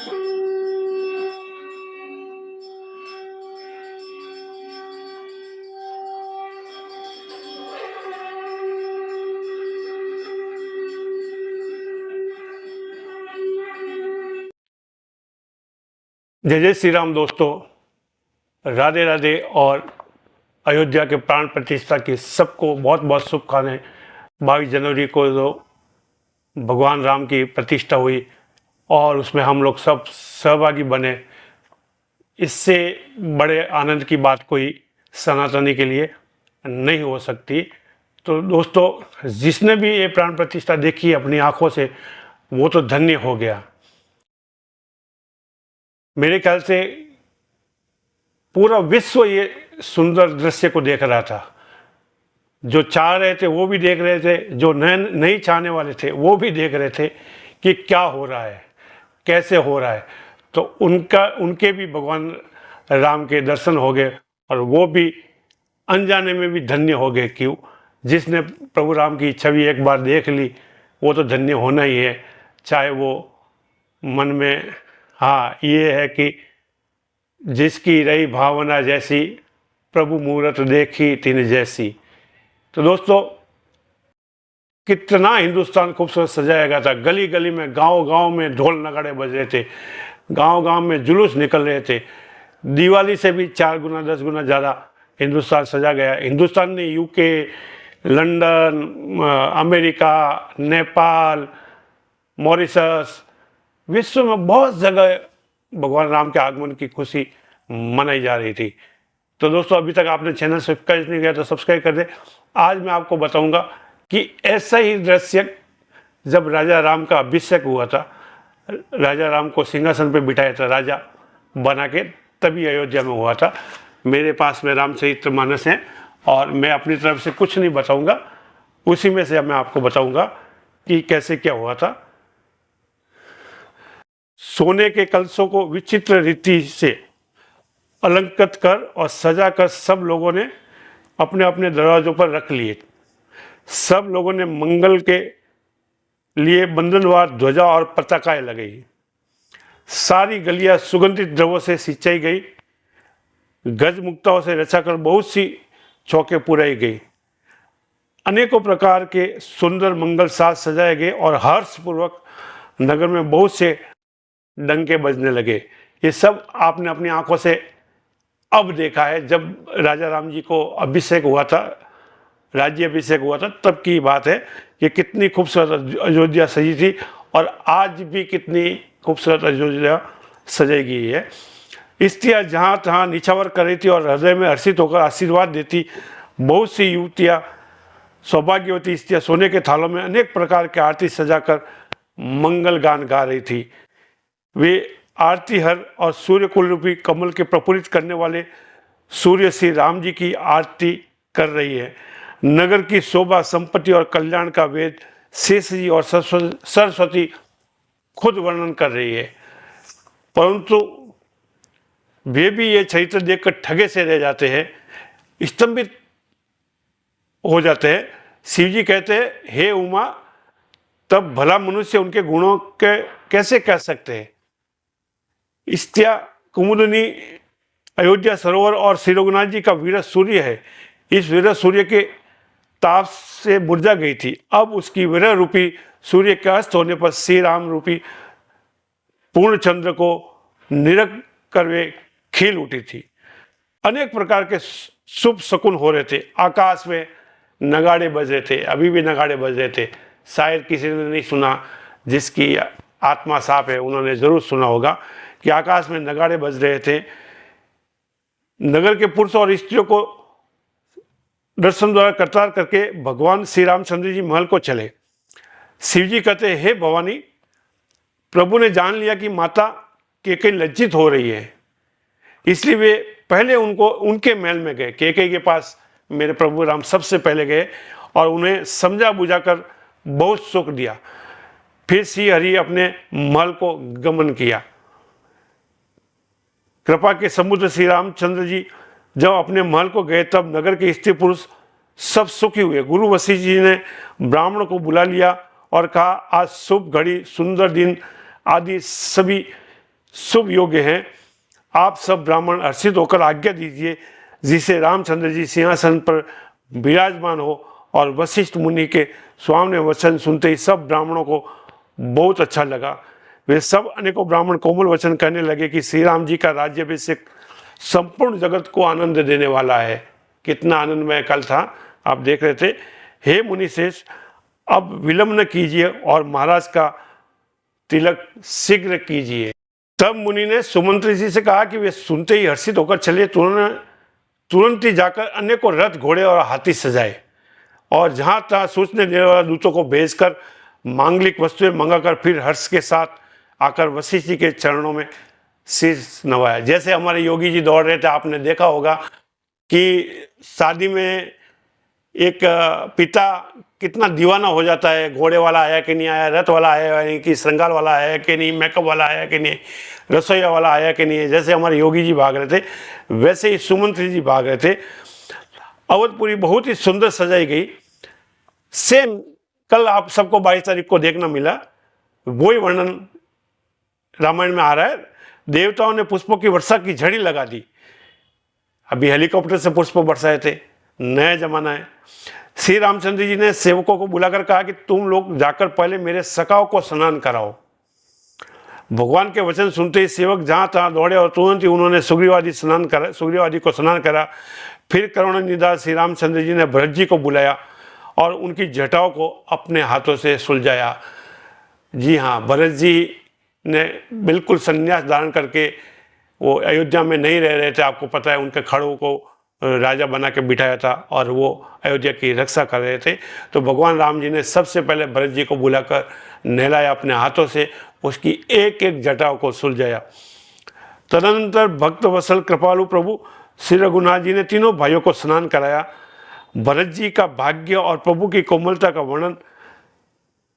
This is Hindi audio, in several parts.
जय जय श्री राम दोस्तों, राधे राधे। और अयोध्या के प्राण प्रतिष्ठा की सबको बहुत बहुत शुभकामनाएं। 22 जनवरी को जो भगवान राम की प्रतिष्ठा हुई और उसमें हम लोग सब सहभागी बने, इससे बड़े आनंद की बात कोई सनातनी के लिए नहीं हो सकती। तो दोस्तों, जिसने भी ये प्राण प्रतिष्ठा देखी अपनी आंखों से, वो तो धन्य हो गया। मेरे ख्याल से पूरा विश्व ये सुंदर दृश्य को देख रहा था। जो चाह रहे थे वो भी देख रहे थे, जो नहीं चाहने वाले थे वो भी देख रहे थे कि क्या हो रहा है, कैसे हो रहा है। तो उनके भी भगवान राम के दर्शन हो गए और वो भी अनजाने में भी धन्य हो गए। क्यों? जिसने प्रभु राम की छवि एक बार देख ली वो तो धन्य होना ही है। चाहे वो मन में ये है कि जिसकी रही भावना जैसी, प्रभु मूरत देखी तिन जैसी। तो दोस्तों, कितना हिंदुस्तान खूबसूरत सजाया गया था। गली गली में, गांव गांव में ढोल नगाड़े बज रहे थे, गांव गांव में जुलूस निकल रहे थे। दिवाली से भी 4 गुना 10 गुना ज़्यादा हिंदुस्तान सजा गया। हिंदुस्तान ने UK, London, America, Nepal, Mauritius, विश्व में बहुत जगह भगवान राम के आगमन की खुशी मनाई जा रही थी। तो दोस्तों, अभी तक आपने चैनल सब्सक्राइब नहीं किया तो सब्सक्राइब कर दे। आज मैं आपको बताऊंगा कि ऐसा ही दृश्य जब राजा राम का अभिषेक हुआ था, राजा राम को सिंहासन पे बिठाया था राजा बना के, तभी अयोध्या में हुआ था। मेरे पास में रामचरितमानस है और मैं अपनी तरफ से कुछ नहीं बताऊंगा, उसी में से मैं आपको बताऊंगा कि कैसे क्या हुआ था। सोने के कलशों को विचित्र रीति से अलंकृत कर और सजा कर सब लोगों ने अपने अपने दरवाजों पर रख लिए। सब लोगों ने मंगल के लिए बंधनवार ध्वजा और पताकाएं लगाई। सारी गलियां सुगंधित द्रव्यों से सिंचाई गई। गज मुक्ताओं से रचाकर बहुत सी चौके पुराई गई। अनेकों प्रकार के सुंदर मंगल साज सजाए गए और हर्षपूर्वक नगर में बहुत से डंके बजने लगे। ये सब आपने अपनी आंखों से अब देखा है। जब राजा राम जी को अभिषेक हुआ था, राज्य अभिषेक हुआ था, तब की बात है कि कितनी खूबसूरत अयोध्या सजी थी और आज भी कितनी खूबसूरत अयोध्या सजाई गई है। स्त्रियाँ जहाँ तहाँ निछावर कर रही थी और हृदय में हर्षित होकर आशीर्वाद देती। बहुत सी युवतियाँ, सौभाग्यवती स्त्रियाँ सोने के थालों में अनेक प्रकार के आरती सजाकर मंगल गान गा रही थी। वे आरती हर और सूर्य कुल रूपी कमल के प्रफुल्लित करने वाले सूर्य श्री राम जी की आरती कर रही है। नगर की शोभा, संपत्ति और कल्याण का वेद शेष जी और सरस्वती खुद वर्णन कर रही है। परंतु वे भी ये चरित्र देखकर ठगे से रह जाते हैं, स्तंभित हो जाते हैं। शिव जी कहते हैं, हे उमा, तब भला मनुष्य उनके गुणों के कैसे कह सकते हैं। स्त्रिया कुमुदिनी अयोध्या सरोवर और श्री रघुनाथ जी का वीर सूर्य है। इस वीर सूर्य के ताप से मुरझा गई थी। अब उसकी वीर रूपी सूर्य के अस्त होने पर श्री राम रूपी पूर्ण चंद्र को निरख कर वे खिल उठी थी। अनेक प्रकार के शुभ शकुन हो रहे थे। आकाश में नगाड़े बज रहे थे, अभी भी नगाड़े बज रहे थे। शायद किसी ने नहीं सुना, जिसकी आत्मा साफ है उन्होंने जरूर सुना होगा कि आकाश में नगाड़े बज रहे थे। नगर के पुरुष और स्त्रियों को दर्शन द्वारा कतार करके भगवान श्री रामचंद्र जी महल को चले। शिव जी कहते, हे भवानी, प्रभु ने जान लिया कि माता कैकेयी लज्जित हो रही है, इसलिए वे पहले उनके महल में गए। कैकेयी के पास मेरे प्रभु राम सबसे पहले गए और उन्हें समझा बुझाकर बहुत सुख दिया। फिर श्री हरि अपने महल को गमन किया। कृपा के समुद्र श्री रामचंद्र जी जब अपने महल को गए, तब नगर के स्त्री पुरुष सब सुखी हुए। गुरु वशिष्ठ जी ने ब्राह्मण को बुला लिया और कहा, आज शुभ घड़ी, सुंदर दिन आदि सभी शुभ योग्य हैं। आप सब ब्राह्मण हर्षित होकर आज्ञा दीजिए, जिसे रामचंद्र जी सिंहासन पर विराजमान हो। और वशिष्ठ मुनि के स्वामी वचन सुनते ही सब ब्राह्मणों को बहुत अच्छा लगा। वे सब अनेकों ब्राह्मण कोमल वचन कहने लगे कि श्री राम जी का राज्याभिषेक संपूर्ण जगत को आनंद देने वाला है। कितना आनंदमय कल था, आप देख रहे थे। हे मुनिश्रेष्ठ, अब विलंब न कीजिए और महाराज का तिलक शीघ्र कीजिए। तब मुनि ने सुमंत्री जी से कहा कि वे सुनते ही हर्षित होकर चले। तुरंत ही जाकर अनेकों रथ, घोड़े और हाथी सजाए और जहां तहां सूचने देने वाले दूतों को भेजकर मांगलिक वस्तुएं मंगाकर फिर हर्ष के साथ आकर वशिष्ठ जी के चरणों में शीश नवाया। जैसे हमारे योगी जी दौड़ रहे थे, आपने देखा होगा कि शादी में एक पिता कितना दीवाना हो जाता है, घोड़े वाला आया कि नहीं आया, रथ वाला आया कि श्रृंगार वाला आया कि नहीं, मेकअप वाला आया कि नहीं, रसोईया वाला आया कि नहीं। जैसे हमारे योगी जी भाग रहे थे, वैसे ही सुमंत्री जी भाग रहे थे। अवधपुरी बहुत ही सुंदर सजाई गई। सेम कल आप सबको 22 तारीख को देखना मिला, वही वर्णन रामायण में आ रहा है। देवताओं ने पुष्पों की वर्षा की झड़ी लगा दी। अभी हेलीकॉप्टर से पुष्प बरसाए थे, नया जमाना है। श्री रामचंद्र जी ने सेवकों को बुलाकर कहा कि तुम लोग जाकर पहले मेरे सखाओं को स्नान कराओ। भगवान के वचन सुनते ही सेवक जहां तहां दौड़े और तुरंत ही उन्होंने सुग्रीवादि को स्नान करा। फिर करुणानिधान श्री रामचंद्र जी ने भरत जी को बुलाया और उनकी जटाओं को अपने हाथों से सुलझाया। जी हाँ, भरत जी ने बिल्कुल संन्यास धारण करके, वो अयोध्या में नहीं रह रहे थे, आपको पता है। उनके खड़ों को राजा बना के बिठाया था और वो अयोध्या की रक्षा कर रहे थे। तो भगवान राम जी ने सबसे पहले भरत जी को बुलाकर नहलाया अपने हाथों से, उसकी एक एक जटाओं को सुलझाया। तदनंतर भक्त वत्सल कृपालु प्रभु श्री रघुनाथ जी ने तीनों भाइयों को स्नान कराया। भरत जी का भाग्य और प्रभु की कोमलता का वर्णन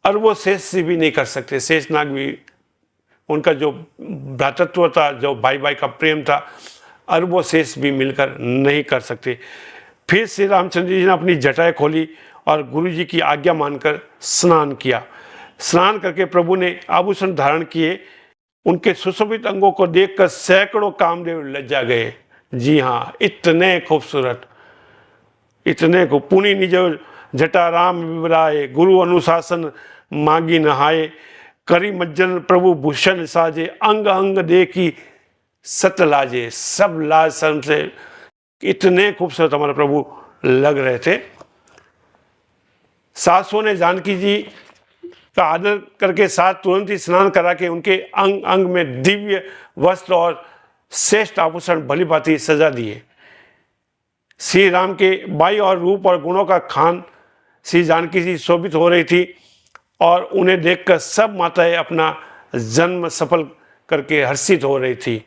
अरबों शेष से भी नहीं कर सकते। शेषनाग भी, उनका जो भ्रातृत्व था, जो भाई भाई का प्रेम था, अरबों शेष भी मिलकर नहीं कर सकते। फिर श्री रामचंद्र जी ने अपनी जटाएं खोली और गुरु जी की आज्ञा मानकर स्नान किया। स्नान करके प्रभु ने आभूषण धारण किए। उनके सुशोभित अंगों को देखकर सैकड़ों कामदेव लज्जा गए। जी हाँ, इतने खूबसूरत, इतने को पुनि निज जटा राम विवराए, गुरु अनुशासन मांगी नहाए, करी मज्जन प्रभु भूषण साजे, अंग अंग देखी सत लाजे। सब लाज शर्म से इतने खूबसूरत हमारे प्रभु लग रहे थे। सासुओं ने जानकी जी का आदर करके साथ तुरंत ही स्नान करा के उनके अंग अंग में दिव्य वस्त्र और श्रेष्ठ आभूषण भली भांति सजा दिए। श्री राम के बाई और रूप और गुणों का खान श्री जानकी जी शोभित हो रही थी और उन्हें देखकर सब माताएं अपना जन्म सफल करके हर्षित हो रही थी।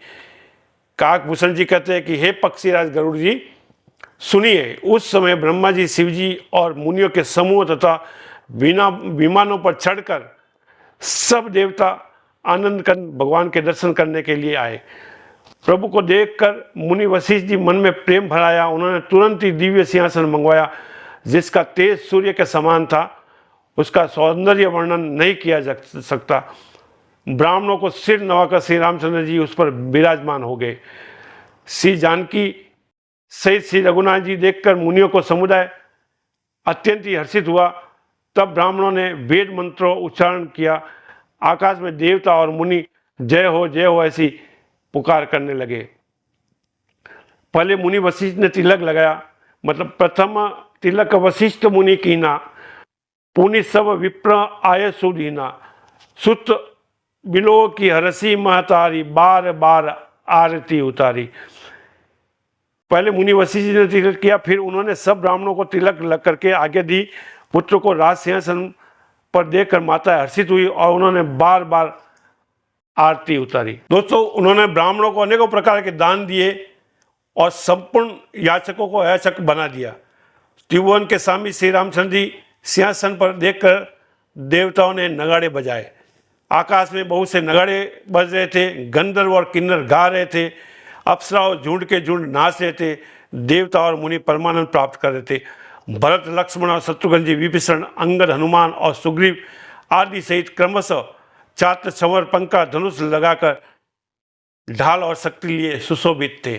काकभूषण जी कहते हैं कि हे पक्षीराज गरुड़ जी, सुनिए, उस समय ब्रह्मा जी, शिव जी और मुनियों के समूह तथा विमानों पर चढ़कर सब देवता आनंद कर भगवान के दर्शन करने के लिए आए। प्रभु को देखकर मुनि वशिष्ठ जी मन में प्रेम भराया। उन्होंने तुरंत ही दिव्य सिंहासन मंगवाया, जिसका तेज सूर्य के समान था। उसका सौंदर्य वर्णन नहीं किया जा सकता। ब्राह्मणों को सिर नवाकर श्री रामचंद्र जी उस पर विराजमान हो गए। श्री जानकी सहित श्री रघुनाथ जी देखकर मुनियों को समुदाय अत्यंत ही हर्षित हुआ। तब ब्राह्मणों ने वेद मंत्रों उच्चारण किया। आकाश में देवता और मुनि जय हो ऐसी पुकार करने लगे। पहले मुनि वशिष्ठ ने तिलक लगाया, मतलब प्रथम तिलक वशिष्ठ मुनि कीना, पुनि सब विप्र आय सुदीना, सुत बिलो की हरसी महतारी, बार बार आरती उतारी। पहले मुनि वशिष्ठ जी ने तिलक किया, फिर उन्होंने सब ब्राह्मणों को तिलक लग करके आगे दी। पुत्र को राज सिंहासन पर देखकर माता हर्षित हुई और उन्होंने बार बार आरती उतारी। दोस्तों, उन्होंने ब्राह्मणों को अनेकों प्रकार के दान दिए और संपूर्ण याचकों को याचक बना दिया। त्रिभुवन के स्वामी श्री रामचंद्र जी सिंहासन पर देखकर देवताओं ने नगाड़े बजाए। आकाश में बहुत से नगाड़े बज रहे थे। गंधर्व और किन्नर गा रहे थे। अप्सराओं झुंड के झुंड नाच रहे थे। देवता और मुनि परमानंद प्राप्त कर रहे थे। भरत, लक्ष्मण और शत्रुघ्न जी, विभीषण, अंगद, हनुमान और सुग्रीव आदि सहित क्रमशः चात्र, संवर, पंखा, धनुष लगाकर ढाल और शक्ति लिए सुशोभित थे।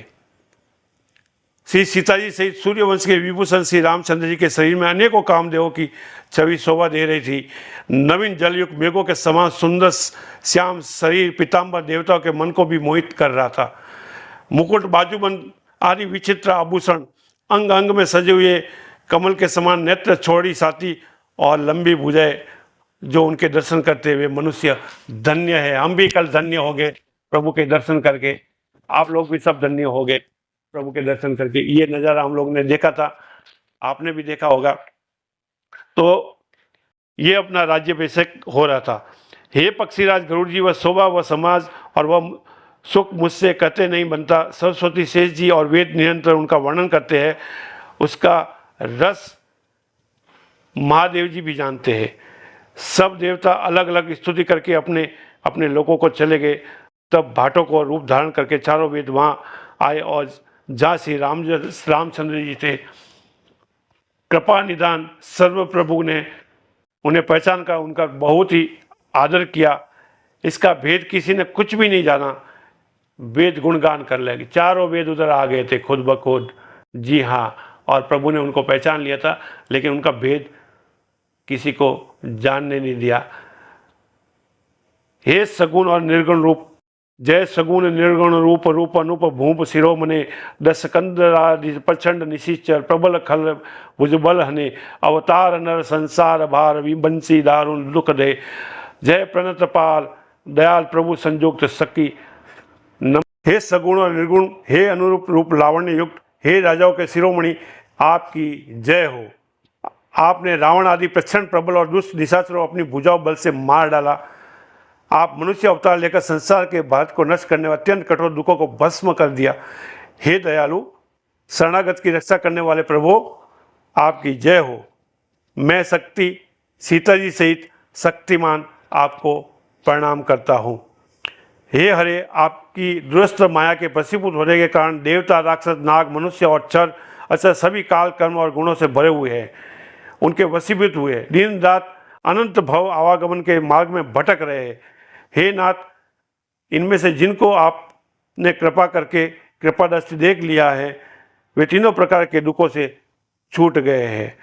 श्री सीता जी सहित सूर्यवंश के विभूषण श्री रामचंद्र जी के शरीर में अनेकों कामदेवों की छवि शोभा दे रही थी। नवीन जलयुक्त मेघों के समान सुंदर श्याम शरीर पीताम्बर देवताओं के मन को भी मोहित कर रहा था। मुकुट, बाजूबंद आदि विचित्र आभूषण, अंग अंग में सजे हुए कमल के समान नेत्र, छोड़ी छाती और लंबी भुजाएं, जो उनके दर्शन करते हुए मनुष्य धन्य है। हम भी कल धन्य हो गए प्रभु के दर्शन करके, आप लोग भी सब धन्य हो गए प्रभु के दर्शन करके। ये नज़ारा हम लोग ने देखा था, आपने भी देखा होगा। तो ये अपना राज्याभिषेक हो रहा था। हे पक्षीराज गरुड़ जी, वह शोभा, वह समाज और वह सुख मुझसे कहते नहीं बनता। सरस्वती शेष जी और वेद निरंतर उनका वर्णन करते हैं, उसका रस महादेव जी भी जानते हैं। सब देवता अलग अलग स्तुति करके अपने अपने लोगों को चले गए। तब भाटों को रूप धारण करके चारों वेद वहाँ आए और जहाँ श्री रामचंद्र जी थे, कृपा निदान सर्व प्रभु ने उन्हें पहचान कर उनका बहुत ही आदर किया। इसका भेद किसी ने कुछ भी नहीं जाना। वेद गुणगान कर लेंगे, चारों वेद उधर आ गए थे खुद ब खुद। जी हाँ, और प्रभु ने उनको पहचान लिया था, लेकिन उनका भेद किसी को जानने नहीं दिया। हे सगुण और निर्गुण रूप, जय सगुण निर्गुण रूप, रूप अनूप भूप शिरोमणे, दस कंदरादि प्रचंड निशिचर, प्रबल खल भुजबल हने, अवतार नर संसार भार, विबंसी दारुण दुख दे। जय प्रणत पाल दयाल प्रभु संयुक्त सकी। हे सगुण और निर्गुण, हे अनुरूप रूप लावण्य युक्त, हे राजाओं के शिरोमणि, आपकी जय हो। आपने रावण आदि प्रचंड प्रबल और दुष्ट निशाचरों अपनी भुजाओं बल से मार डाला। आप मनुष्य अवतार लेकर संसार के भारत को नष्ट करने वाले अत्यंत कठोर दुखों को भस्म कर दिया। हे दयालु शरणागत की रक्षा करने वाले प्रभु, आपकी जय हो। मैं शक्ति सीता जी सहित शक्तिमान आपको प्रणाम करता हूँ। हे हरे, आपकी दुरस्त माया के वशीभूत होने के कारण देवता, राक्षस, नाग, मनुष्य और चर अचर सभी काल, कर्म और गुणों से भरे हुए हैं, उनके वशीभूत हुए दिन रात अनंत भव आवागमन के मार्ग में भटक रहे हैं। हे नाथ, इनमें से जिनको आपने कृपा करके कृपा दृष्टि देख लिया है, वे तीनों प्रकार के दुखों से छूट गए हैं।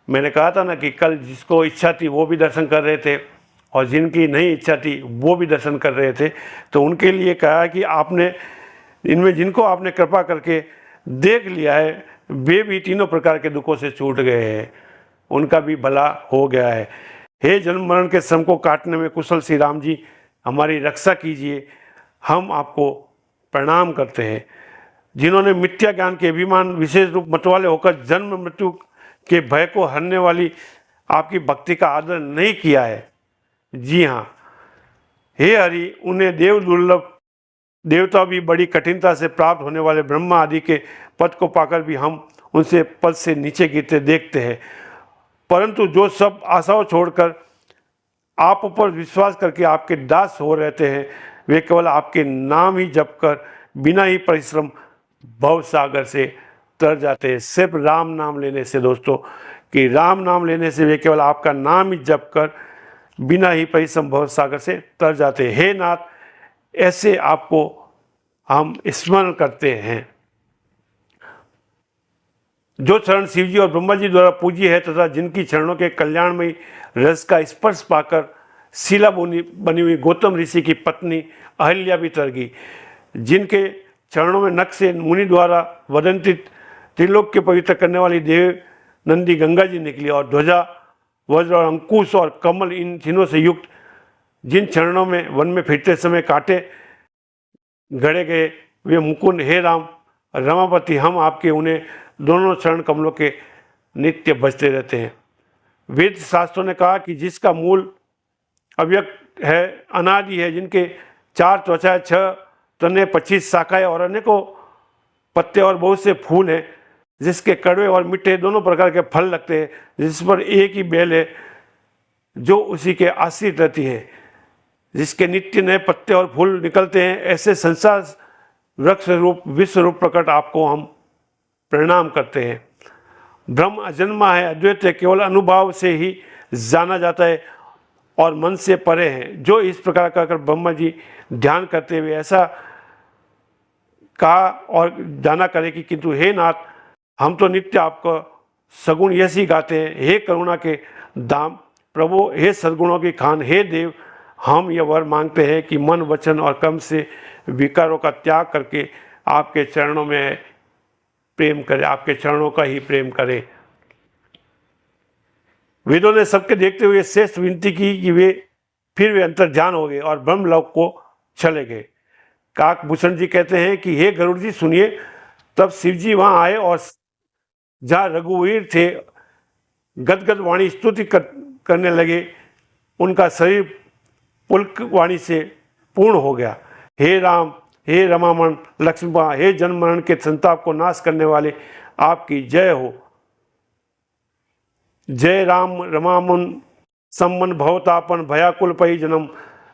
मैंने कहा था ना कि कल जिसको इच्छा थी वो भी दर्शन कर रहे थे, और जिनकी नहीं इच्छा थी वो भी दर्शन कर रहे थे। तो उनके लिए कहा कि आपने इनमें जिनको आपने कृपा करके देख लिया है, वे भी तीनों प्रकार के दुखों से छूट गए हैं, उनका भी भला हो गया है। हे जन्म मरण के श्रम को काटने में कुशल श्री राम जी, हमारी रक्षा कीजिए। हम आपको प्रणाम करते हैं। जिन्होंने मिथ्या ज्ञान के अभिमान विशेष रूप मतवाले होकर जन्म मृत्यु के भय को हरने वाली आपकी भक्ति का आदर नहीं किया है, जी हाँ, हे हरि, उन्हें देव दुर्लभ देवता भी बड़ी कठिनता से प्राप्त होने वाले ब्रह्मा आदि के पद को पाकर भी हम उनसे पद से नीचे गिरते देखते हैं। परंतु जो सब आशाओं छोड़कर आप पर विश्वास करके आपके दास हो रहते हैं, वे केवल आपके नाम ही जप कर बिना ही परिश्रम भव सागर से तर जाते हैं। सिर्फ राम नाम लेने से दोस्तों, कि राम नाम लेने से वे केवल आपका नाम ही जप कर बिना ही परिश्रम भव सागर से तर जाते हैं। हे नाथ, ऐसे आपको हम स्मरण करते हैं। जो चरण शिव जी और ब्रह्मा जी द्वारा पूज्य है तथा जिनकी चरणों के कल्याण में रस का स्पर्श पाकर शिला बनी हुई गौतम ऋषि की पत्नी अहिल्या भी तर गई, जिनके चरणों में नख से मुनि द्वारा वदंतित त्रिलोक के पवित्र करने वाली देव नंदी गंगा जी निकली, और ध्वजा, वज्र और अंकुश और कमल, इन तीनों से युक्त जिन चरणों में वन में फिरते समय कांटे गड़े गए, वे मुकुंद, हे राम रमापति, हम आपके उन्हें दोनों चरण कमलों के नित्य बजते रहते हैं। वेद शास्त्रों ने कहा कि जिसका मूल अव्यक्त है, अनादि है, जिनके 4 त्वचा, 6 तने, 25 शाखाएं और अनेकों पत्ते और बहुत से फूल हैं, जिसके कड़वे और मीठे दोनों प्रकार के फल लगते हैं, जिस पर एक ही बेल है जो उसी के आश्रित रहती है, जिसके नित्य नए पत्ते और फूल निकलते हैं, ऐसे संसार वृक्ष रूप विश्व रूप प्रकट आपको हम प्रणाम करते हैं। ब्रह्म अजन्मा है, अद्वैत है, केवल अनुभव से ही जाना जाता है और मन से परे है। जो इस प्रकार का कर ब्रह्मा जी ध्यान करते हुए ऐसा कहा और जाना करे कि किंतु हे नाथ, हम तो नित्य आपको सगुण यश ही गाते हैं। हे करुणा के दाम प्रभु, हे सद्गुणों की खान, हे देव, हम यह वर मांगते हैं कि मन वचन और कर्म से विकारों का त्याग करके आपके चरणों में प्रेम करें, आपके चरणों का ही प्रेम करें। वेदों ने सबके देखते हुए श्रेष्ठ विनती की कि वे अंतर्ध्यान हो गए और ब्रह्मलोक को चले गए। काकभूषण जी कहते हैं कि हे गरुड़ जी सुनिए। तब शिव जी वहां आए और जहाँ रघुवीर थे गदगद वाणी स्तुति करने लगे। उनका शरीर पुलक वाणी से पूर्ण हो गया। हे राम, हे रमामण लक्ष्मण, हे जन्म मरण के संताप को नाश करने वाले, आपकी जय हो। जय राम रमामन सम्मन भवतापन भयाकुल पही जन्म,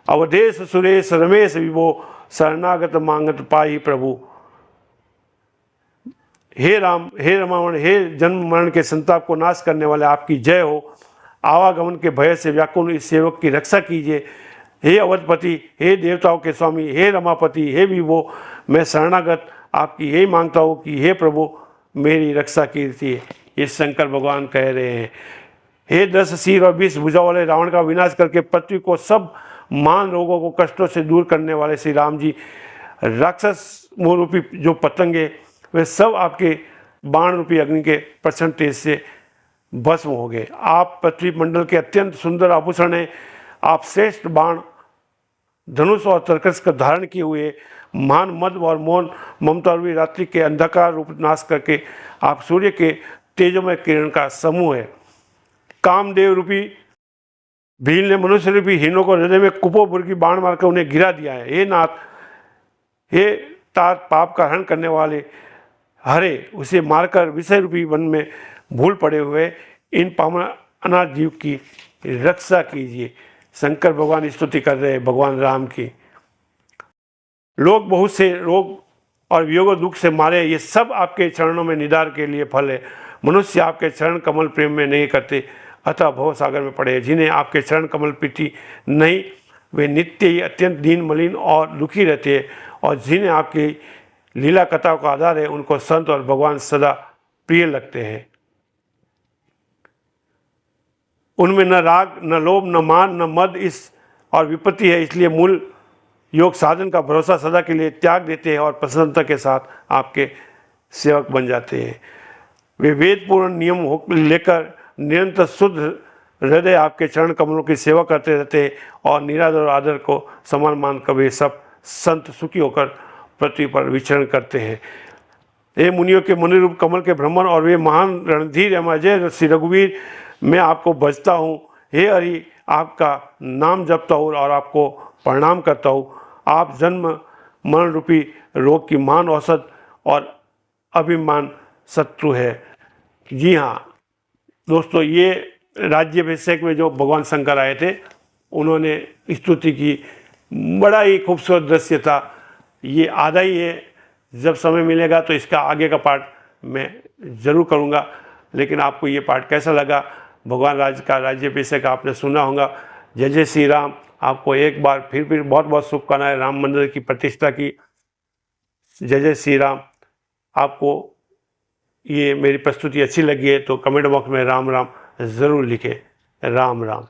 अवधेश सुरेश रमेश विभो, शरणागत मांगत पाही प्रभु। हे राम, हे रमावण, हे जन्म मरण के संताप को नाश करने वाले, आपकी जय हो। आवागमन के भय से व्याकुल इस सेवक की रक्षा कीजिए। हे अवधपति, हे देवताओं के स्वामी, हे रमापति, हे विभो, मैं शरणागत आपकी यही मांगता हूँ कि हे प्रभु मेरी रक्षा कीजिए। ये शंकर भगवान कह रहे हैं। हे 10 सिर और 20 भुजा वाले रावण का विनाश करके पृथ्वी को सब मान रोगों को कष्टों से दूर करने वाले श्री राम जी, राक्षस मोह रूपी जो पतंगे वे सब आपके बाण रूपी अग्नि के प्रचंड तेज से भस्म हो गए। आप पृथ्वी मंडल के अत्यंत सुंदर आभूषण हैं। आप श्रेष्ठ बाण, धनुष और तरकस का धारण किए हुए मान मद और मौन ममता रूपी रात्रि के अंधकार रूप नाश करके आप सूर्य के तेजोमय किरण का समूह है। कामदेव रूपी भील ने मनुष्य रूपी हीनों को हृदय में कुपोपुर की बाण मारकर उन्हें गिरा दिया है। हे नाथ, हे तात पाप का हरण करने वाले, हरे उसे मारकर विषय रूपी वन में भूल पड़े हुए इन पावन अनाथ जीव की रक्षा कीजिए। शंकर भगवान स्तुति कर रहे हैं भगवान राम की। लोग बहुत से रोग और वियोग दुख से मारे, ये सब आपके चरणों में निदार के लिए फल है। मनुष्य आपके चरण कमल प्रेम में नहीं करते, अतः भव सागर में पड़े। जिन्हें आपके चरण कमल प्रीति नहीं, वे नित्य ही अत्यंत दीन मलिन और दुखी रहते हैं। और जिन्हें आपकी लीला कथा का आधार है, उनको संत और भगवान सदा प्रिय लगते हैं। उनमें न राग, न लोभ, न मान, न मद इस और विपत्ति है। इसलिए मूल योग साधन का भरोसा सदा के लिए त्याग देते हैं और प्रसन्नता के साथ आपके सेवक बन जाते हैं। वे वेदपूर्ण नियम लेकर निरंतर शुद्ध हृदय आपके चरण कमलों की सेवा करते रहते हैं और निरादर और आदर को समान मानकर वे सब संत सुखी होकर पृथ्वी पर विचरण करते हैं। हे मुनियों के मुनिरूप कमल के भ्रमण और वे महान रणधीर अजय श्री रघुवीर, मैं आपको भजता हूँ। हे हरि, आपका नाम जपता हूँ और आपको प्रणाम करता हूँ। आप जन्म मरण रूपी रोग की महान औषध और अभिमान शत्रु है। जी हाँ दोस्तों, ये राज्याभिषेक में जो भगवान शंकर आए थे उन्होंने स्तुति की। बड़ा ही खूबसूरत दृश्य था। ये आधा ही है, जब समय मिलेगा तो इसका आगे का पार्ट मैं ज़रूर करूँगा। लेकिन आपको ये पार्ट कैसा लगा? भगवान राज्याभिषेक आपने सुना होगा। जय जय श्री राम। आपको एक बार फिर बहुत बहुत शुभकामनाएं राम मंदिर की प्रतिष्ठा की। जय जय श्री राम। आपको ये मेरी प्रस्तुति अच्छी लगी है तो कमेंट बॉक्स में राम राम ज़रूर लिखें। राम राम।